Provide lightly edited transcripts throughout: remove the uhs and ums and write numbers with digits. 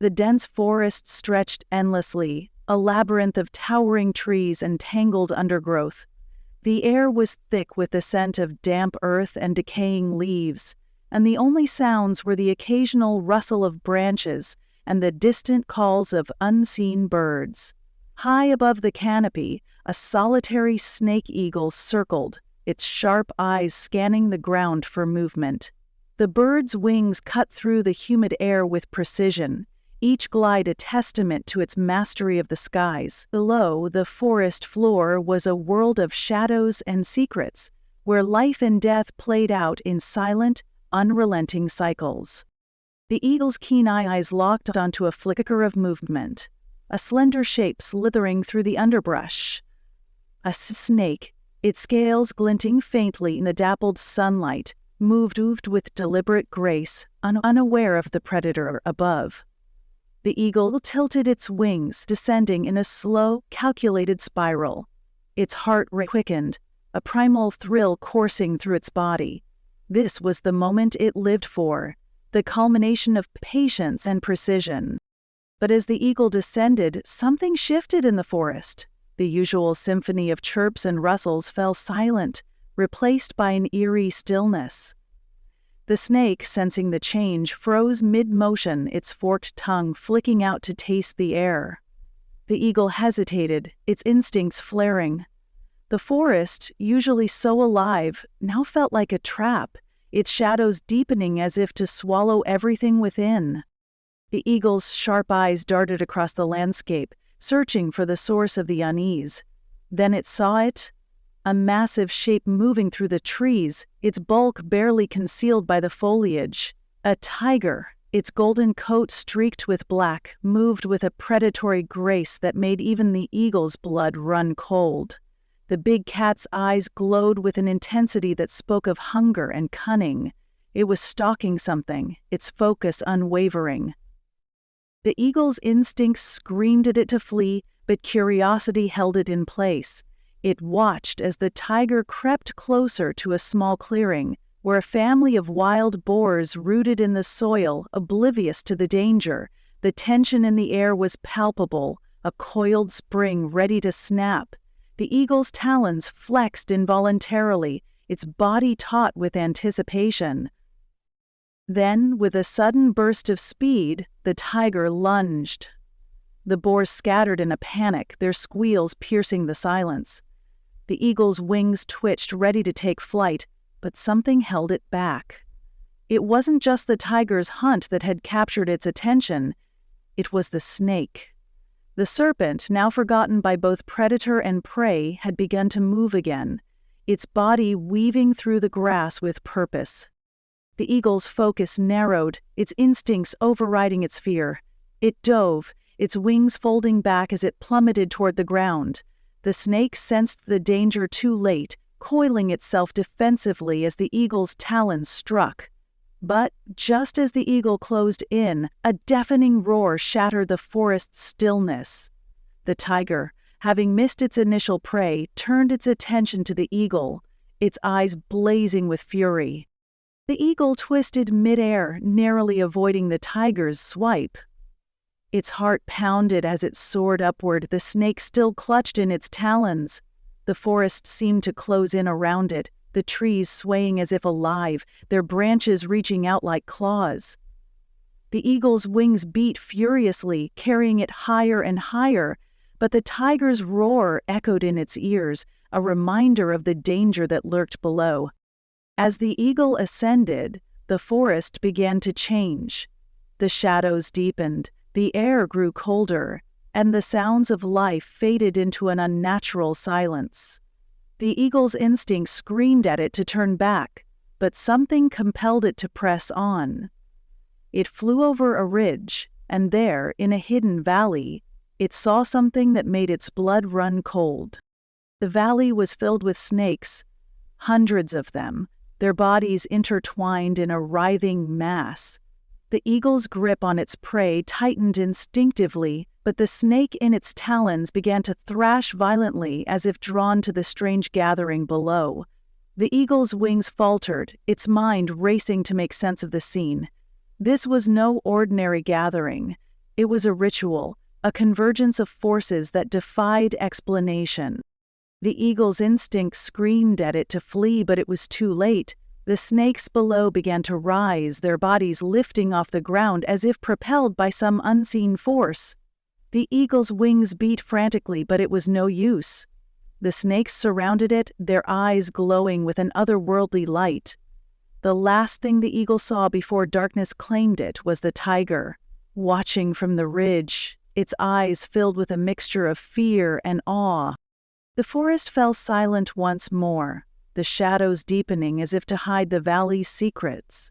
The dense forest stretched endlessly, a labyrinth of towering trees and tangled undergrowth. The air was thick with the scent of damp earth and decaying leaves, and the only sounds were the occasional rustle of branches and the distant calls of unseen birds. High above the canopy, a solitary snake eagle circled, its sharp eyes scanning the ground for movement. The bird's wings cut through the humid air with precision, each glide a testament to its mastery of the skies. Below, the forest floor was a world of shadows and secrets, where life and death played out in silent, unrelenting cycles. The eagle's keen eyes locked onto a flicker of movement, a slender shape slithering through the underbrush. A snake, its scales glinting faintly in the dappled sunlight, moved with deliberate grace, unaware of the predator above. The eagle tilted its wings, descending in a slow, calculated spiral. Its heart quickened, a primal thrill coursing through its body. This was the moment it lived for, the culmination of patience and precision. But as the eagle descended, something shifted in the forest. The usual symphony of chirps and rustles fell silent, replaced by an eerie stillness. The snake, sensing the change, froze mid-motion, its forked tongue flicking out to taste the air. The eagle hesitated, its instincts flaring. The forest, usually so alive, now felt like a trap, its shadows deepening as if to swallow everything within. The eagle's sharp eyes darted across the landscape, searching for the source of the unease. Then it saw it. A massive shape moving through the trees, its bulk barely concealed by the foliage. A tiger, its golden coat streaked with black, moved with a predatory grace that made even the eagle's blood run cold. The big cat's eyes glowed with an intensity that spoke of hunger and cunning. It was stalking something, its focus unwavering. The eagle's instincts screamed at it to flee, but curiosity held it in place. It watched as the tiger crept closer to a small clearing, where a family of wild boars rooted in the soil, oblivious to the danger. The tension in the air was palpable, a coiled spring ready to snap. The eagle's talons flexed involuntarily, its body taut with anticipation. Then, with a sudden burst of speed, the tiger lunged. The boars scattered in a panic, their squeals piercing the silence. The eagle's wings twitched, ready to take flight, but something held it back. It wasn't just the tiger's hunt that had captured its attention. It was the snake. The serpent, now forgotten by both predator and prey, had begun to move again, its body weaving through the grass with purpose. The eagle's focus narrowed, its instincts overriding its fear. It dove, its wings folding back as it plummeted toward the ground. The snake sensed the danger too late, coiling itself defensively as the eagle's talons struck. But just as the eagle closed in, a deafening roar shattered the forest's stillness. The tiger, having missed its initial prey, turned its attention to the eagle, its eyes blazing with fury. The eagle twisted midair, narrowly avoiding the tiger's swipe. Its heart pounded as it soared upward, the snake still clutched in its talons. The forest seemed to close in around it, the trees swaying as if alive, their branches reaching out like claws. The eagle's wings beat furiously, carrying it higher and higher, but the tiger's roar echoed in its ears, a reminder of the danger that lurked below. As the eagle ascended, the forest began to change. The shadows deepened, the air grew colder, and the sounds of life faded into an unnatural silence. The eagle's instinct screamed at it to turn back, but something compelled it to press on. It flew over a ridge, and there, in a hidden valley, it saw something that made its blood run cold. The valley was filled with snakes, hundreds of them, their bodies intertwined in a writhing mass. The eagle's grip on its prey tightened instinctively, but the snake in its talons began to thrash violently as if drawn to the strange gathering below. The eagle's wings faltered, its mind racing to make sense of the scene. This was no ordinary gathering. It was a ritual, a convergence of forces that defied explanation. The eagle's instincts screamed at it to flee, but it was too late. The snakes below began to rise, their bodies lifting off the ground as if propelled by some unseen force. The eagle's wings beat frantically, but it was no use. The snakes surrounded it, their eyes glowing with an otherworldly light. The last thing the eagle saw before darkness claimed it was the tiger, watching from the ridge, its eyes filled with a mixture of fear and awe. The forest fell silent once more, the shadows deepening as if to hide the valley's secrets.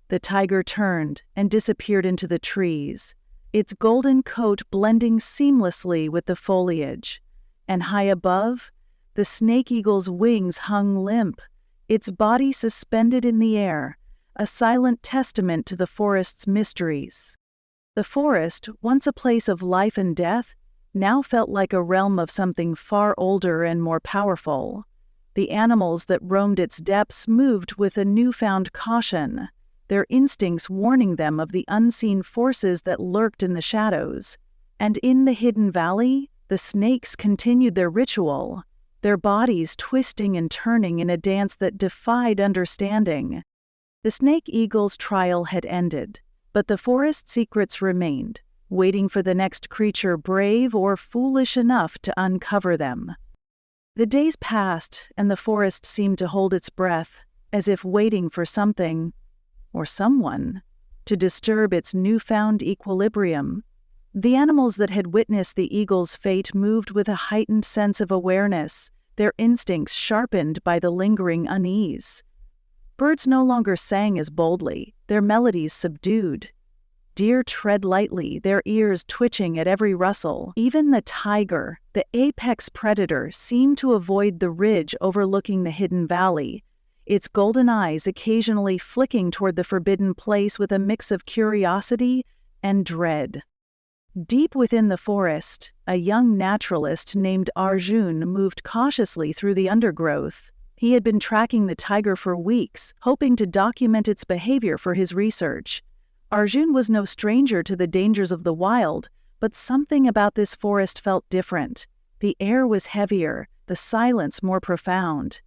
The tiger turned and disappeared into the trees, its golden coat blending seamlessly with the foliage. And high above, the snake eagle's wings hung limp, its body suspended in the air, a silent testament to the forest's mysteries. The forest, once a place of life and death, now felt like a realm of something far older and more powerful. The animals that roamed its depths moved with a newfound caution, their instincts warning them of the unseen forces that lurked in the shadows. And in the hidden valley, the snakes continued their ritual, their bodies twisting and turning in a dance that defied understanding. The snake eagle's trial had ended, but the forest secrets remained, waiting for the next creature brave or foolish enough to uncover them. The days passed, and the forest seemed to hold its breath, as if waiting for something, or someone, to disturb its newfound equilibrium. The animals that had witnessed the eagle's fate moved with a heightened sense of awareness, their instincts sharpened by the lingering unease. Birds no longer sang as boldly, their melodies subdued. Deer tread lightly, their ears twitching at every rustle. Even the tiger, the apex predator, seemed to avoid the ridge overlooking the hidden valley, its golden eyes occasionally flicking toward the forbidden place with a mix of curiosity and dread. Deep within the forest, a young naturalist named Arjun moved cautiously through the undergrowth. He had been tracking the tiger for weeks, hoping to document its behavior for his research. Arjun was no stranger to the dangers of the wild, but something about this forest felt different. The air was heavier, the silence more profound.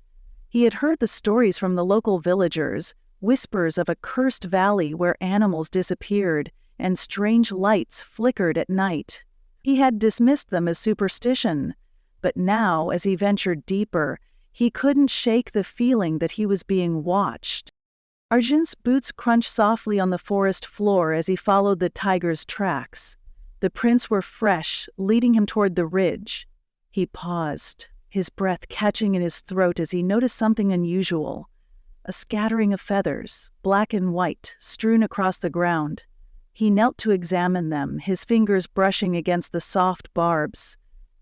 He had heard the stories from the local villagers, whispers of a cursed valley where animals disappeared and strange lights flickered at night. He had dismissed them as superstition, but now, as he ventured deeper, he couldn't shake the feeling that he was being watched. Arjun's boots crunched softly on the forest floor as he followed the tiger's tracks. The prints were fresh, leading him toward the ridge. He paused, his breath catching in his throat as he noticed something unusual. A scattering of feathers, black and white, strewn across the ground. He knelt to examine them, his fingers brushing against the soft barbs.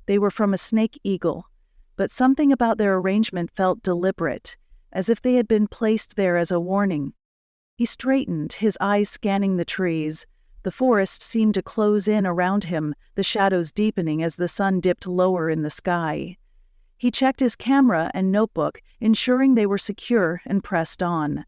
They were from a snake eagle, but something about their arrangement felt deliberate, as if they had been placed there as a warning. He straightened, his eyes scanning the trees. The forest seemed to close in around him, the shadows deepening as the sun dipped lower in the sky. He checked his camera and notebook, ensuring they were secure, and pressed on.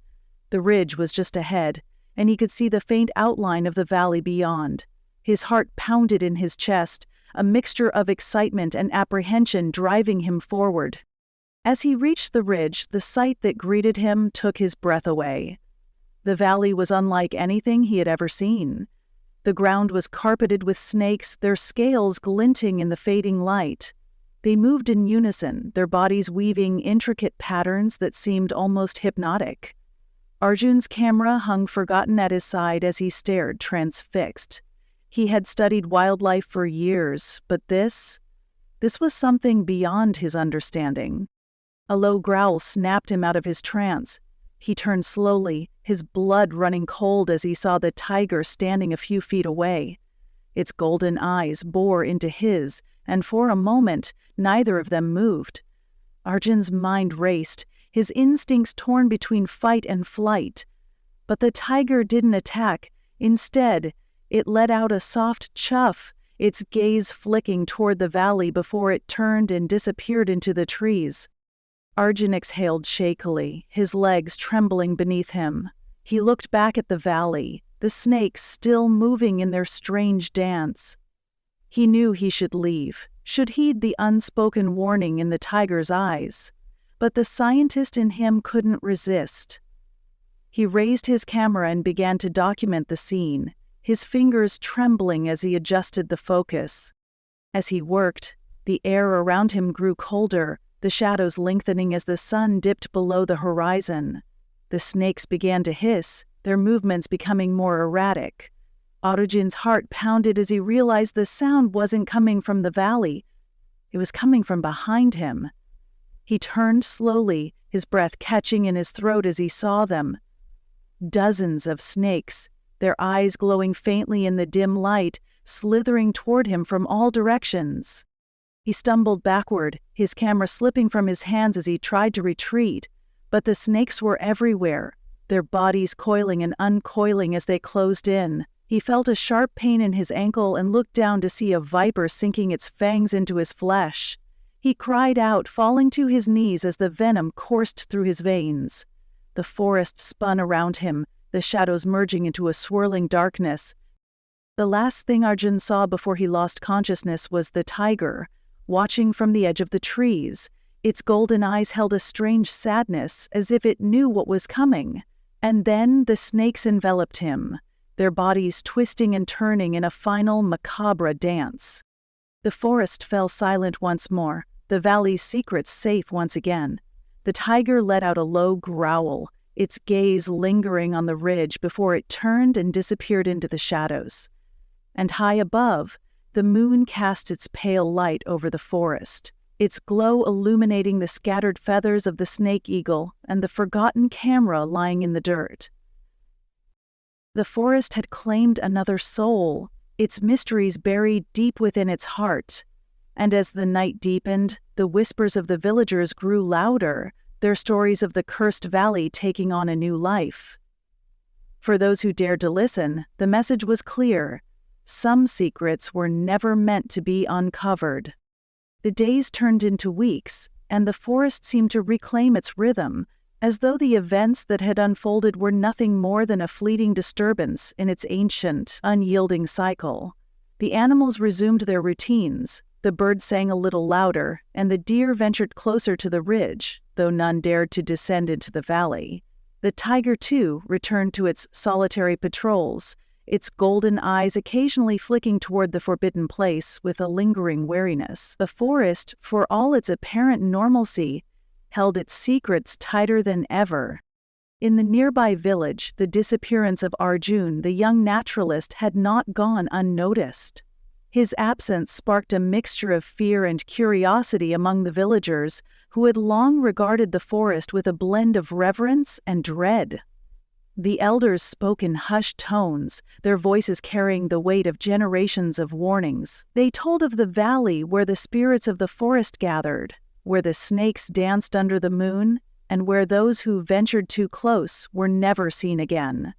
The ridge was just ahead, and he could see the faint outline of the valley beyond. His heart pounded in his chest, a mixture of excitement and apprehension driving him forward. As he reached the ridge, the sight that greeted him took his breath away. The valley was unlike anything he had ever seen. The ground was carpeted with snakes, their scales glinting in the fading light. They moved in unison, their bodies weaving intricate patterns that seemed almost hypnotic. Arjun's camera hung forgotten at his side as he stared, transfixed. He had studied wildlife for years, but this was something beyond his understanding. A low growl snapped him out of his trance. He turned slowly, his blood running cold as he saw the tiger standing a few feet away. Its golden eyes bore into his, and for a moment, neither of them moved. Arjun's mind raced, his instincts torn between fight and flight. But the tiger didn't attack. Instead, it let out a soft chuff, its gaze flicking toward the valley before it turned and disappeared into the trees. Arjun exhaled shakily, his legs trembling beneath him. He looked back at the valley, the snakes still moving in their strange dance. He knew he should leave, should heed the unspoken warning in the tiger's eyes, but the scientist in him couldn't resist. He raised his camera and began to document the scene, his fingers trembling as he adjusted the focus. As he worked, the air around him grew colder, the shadows lengthening as the sun dipped below the horizon. The snakes began to hiss, their movements becoming more erratic. Arjun's heart pounded as he realized the sound wasn't coming from the valley. It was coming from behind him. He turned slowly, his breath catching in his throat as he saw them. Dozens of snakes, their eyes glowing faintly in the dim light, slithering toward him from all directions. He stumbled backward, his camera slipping from his hands as he tried to retreat, but the snakes were everywhere, their bodies coiling and uncoiling as they closed in. He felt a sharp pain in his ankle and looked down to see a viper sinking its fangs into his flesh. He cried out, falling to his knees as the venom coursed through his veins. The forest spun around him, the shadows merging into a swirling darkness. The last thing Arjun saw before he lost consciousness was the tiger, watching from the edge of the trees. Its golden eyes held a strange sadness, as if it knew what was coming. And then the snakes enveloped him, their bodies twisting and turning in a final macabre dance. The forest fell silent once more, the valley's secrets safe once again. The tiger let out a low growl, its gaze lingering on the ridge before it turned and disappeared into the shadows. And high above, the moon cast its pale light over the forest, its glow illuminating the scattered feathers of the snake eagle and the forgotten camera lying in the dirt. The forest had claimed another soul, its mysteries buried deep within its heart. And as the night deepened, the whispers of the villagers grew louder, their stories of the cursed valley taking on a new life. For those who dared to listen, the message was clear. Some secrets were never meant to be uncovered. The days turned into weeks, and the forest seemed to reclaim its rhythm, as though the events that had unfolded were nothing more than a fleeting disturbance in its ancient, unyielding cycle. The animals resumed their routines, the birds sang a little louder, and the deer ventured closer to the ridge, though none dared to descend into the valley. The tiger, too, returned to its solitary patrols, its golden eyes occasionally flicking toward the forbidden place with a lingering wariness. The forest, for all its apparent normalcy, held its secrets tighter than ever. In the nearby village, the disappearance of Arjun, the young naturalist, had not gone unnoticed. His absence sparked a mixture of fear and curiosity among the villagers, who had long regarded the forest with a blend of reverence and dread. The elders spoke in hushed tones, their voices carrying the weight of generations of warnings. They told of the valley where the spirits of the forest gathered, where the snakes danced under the moon, and where those who ventured too close were never seen again.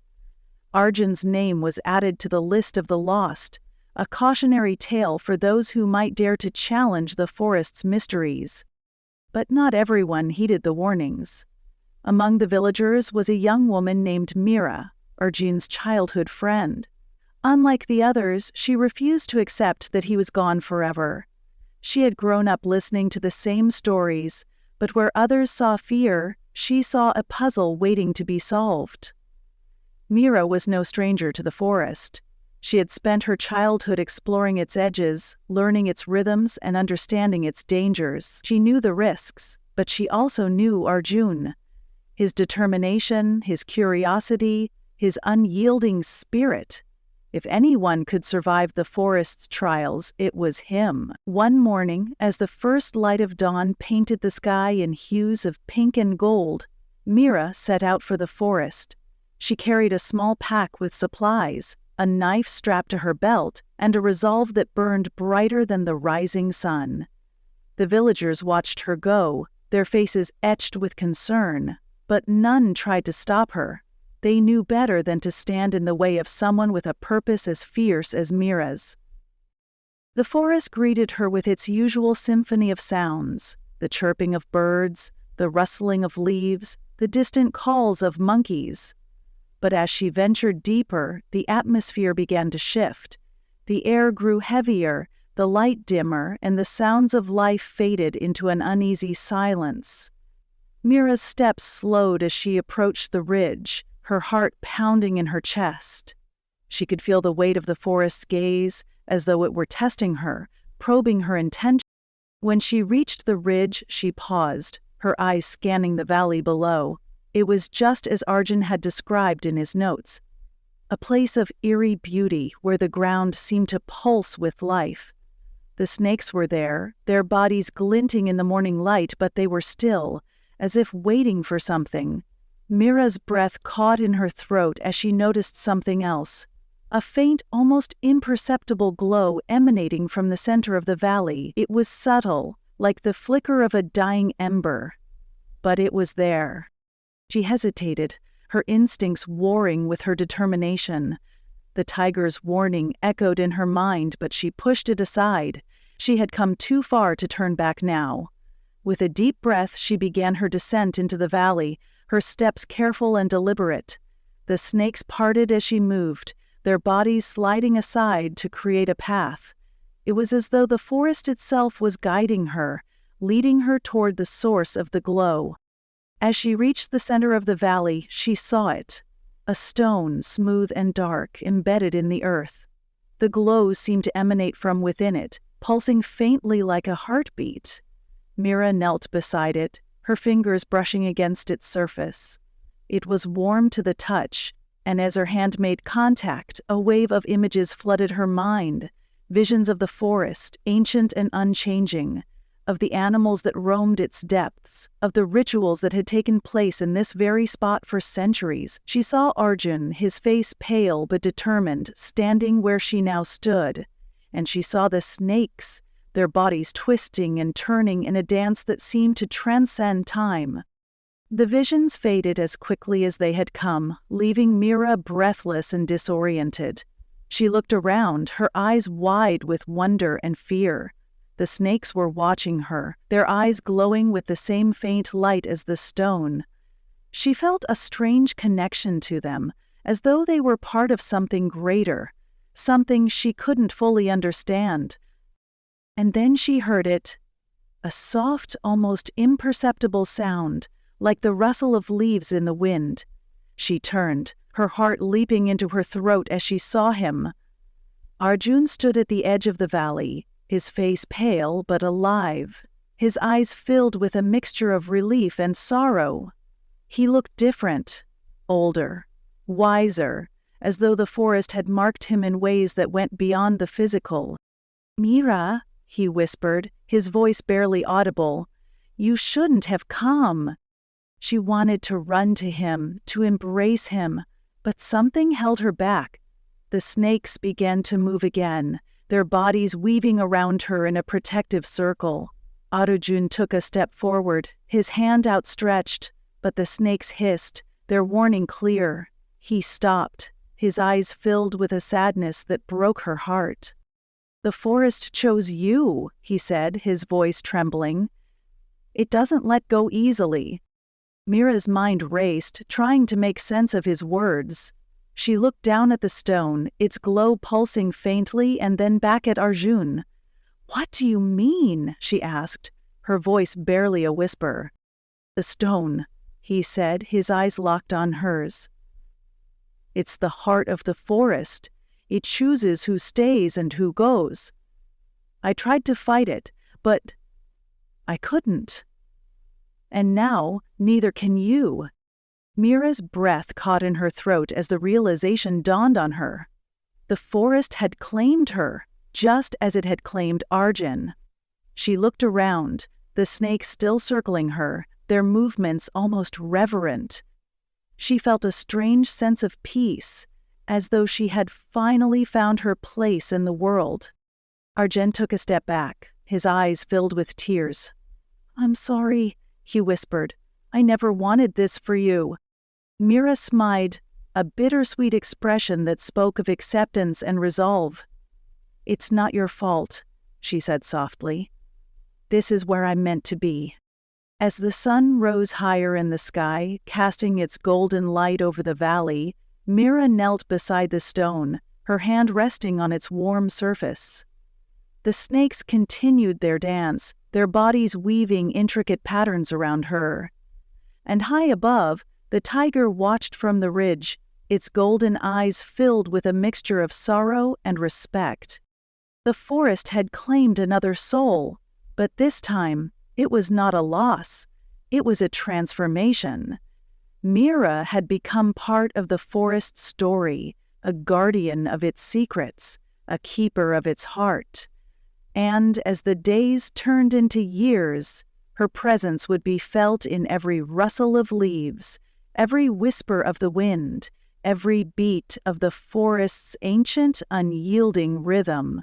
Arjun's name was added to the list of the lost, a cautionary tale for those who might dare to challenge the forest's mysteries. But not everyone heeded the warnings. Among the villagers was a young woman named Mira, Arjun's childhood friend. Unlike the others, she refused to accept that he was gone forever. She had grown up listening to the same stories, but where others saw fear, she saw a puzzle waiting to be solved. Mira was no stranger to the forest. She had spent her childhood exploring its edges, learning its rhythms, and understanding its dangers. She knew the risks, but she also knew Arjun. His determination, his curiosity, his unyielding spirit. If anyone could survive the forest's trials, it was him. One morning, as the first light of dawn painted the sky in hues of pink and gold, Mira set out for the forest. She carried a small pack with supplies, a knife strapped to her belt, and a resolve that burned brighter than the rising sun. The villagers watched her go, their faces etched with concern, but none tried to stop her. They knew better than to stand in the way of someone with a purpose as fierce as Mira's. The forest greeted her with its usual symphony of sounds, the chirping of birds, the rustling of leaves, the distant calls of monkeys. But as she ventured deeper, the atmosphere began to shift. The air grew heavier, the light dimmer, and the sounds of life faded into an uneasy silence. Mira's steps slowed as she approached the ridge, her heart pounding in her chest. She could feel the weight of the forest's gaze, as though it were testing her, probing her intention. When she reached the ridge, she paused, her eyes scanning the valley below. It was just as Arjun had described in his notes. A place of eerie beauty where the ground seemed to pulse with life. The snakes were there, their bodies glinting in the morning light, but they were still, as if waiting for something. Mira's breath caught in her throat as she noticed something else. A faint, almost imperceptible glow emanating from the center of the valley. It was subtle, like the flicker of a dying ember. But it was there. She hesitated, her instincts warring with her determination. The tiger's warning echoed in her mind, but she pushed it aside. She had come too far to turn back now. With a deep breath, she began her descent into the valley, her steps careful and deliberate. The snakes parted as she moved, their bodies sliding aside to create a path. It was as though the forest itself was guiding her, leading her toward the source of the glow. As she reached the center of the valley, she saw it. A stone, smooth and dark, embedded in the earth. The glow seemed to emanate from within it, pulsing faintly like a heartbeat. Mira knelt beside it, her fingers brushing against its surface. It was warm to the touch, and as her hand made contact, a wave of images flooded her mind. Visions of the forest, ancient and unchanging, of the animals that roamed its depths, of the rituals that had taken place in this very spot for centuries. She saw Arjun, his face pale but determined, standing where she now stood. And she saw the snakes, their bodies twisting and turning in a dance that seemed to transcend time. The visions faded as quickly as they had come, leaving Mira breathless and disoriented. She looked around, her eyes wide with wonder and fear. The snakes were watching her, their eyes glowing with the same faint light as the stone. She felt a strange connection to them, as though they were part of something greater, something she couldn't fully understand. And then she heard it, a soft, almost imperceptible sound, like the rustle of leaves in the wind. She turned, her heart leaping into her throat as she saw him. Arjun stood at the edge of the valley, his face pale but alive, his eyes filled with a mixture of relief and sorrow. He looked different, older, wiser, as though the forest had marked him in ways that went beyond the physical. "Mira," he whispered, his voice barely audible, "you shouldn't have come." She wanted to run to him, to embrace him, but something held her back. The snakes began to move again, their bodies weaving around her in a protective circle. Arjun took a step forward, his hand outstretched, but the snakes hissed, their warning clear. He stopped, his eyes filled with a sadness that broke her heart. "The forest chose you," he said, his voice trembling. "It doesn't let go easily." Mira's mind raced, trying to make sense of his words. She looked down at the stone, its glow pulsing faintly, and then back at Arjun. "What do you mean?" she asked, her voice barely a whisper. "The stone," he said, his eyes locked on hers. "It's the heart of the forest. It chooses who stays and who goes. I tried to fight it, but I couldn't. And now, neither can you." Mira's breath caught in her throat as the realization dawned on her. The forest had claimed her, just as it had claimed Arjun. She looked around, the snakes still circling her, their movements almost reverent. She felt a strange sense of peace, as though she had finally found her place in the world. Arjun took a step back, his eyes filled with tears. "I'm sorry," he whispered. "I never wanted this for you." Mira smiled, a bittersweet expression that spoke of acceptance and resolve. "It's not your fault," she said softly. "This is where I'm meant to be." As the sun rose higher in the sky, casting its golden light over the valley, Mira knelt beside the stone, her hand resting on its warm surface. The snakes continued their dance, their bodies weaving intricate patterns around her. And high above, the tiger watched from the ridge, its golden eyes filled with a mixture of sorrow and respect. The forest had claimed another soul, but this time, it was not a loss. It was a transformation. Mira had become part of the forest's story, a guardian of its secrets, a keeper of its heart. And as the days turned into years, her presence would be felt in every rustle of leaves, every whisper of the wind, every beat of the forest's ancient, unyielding rhythm.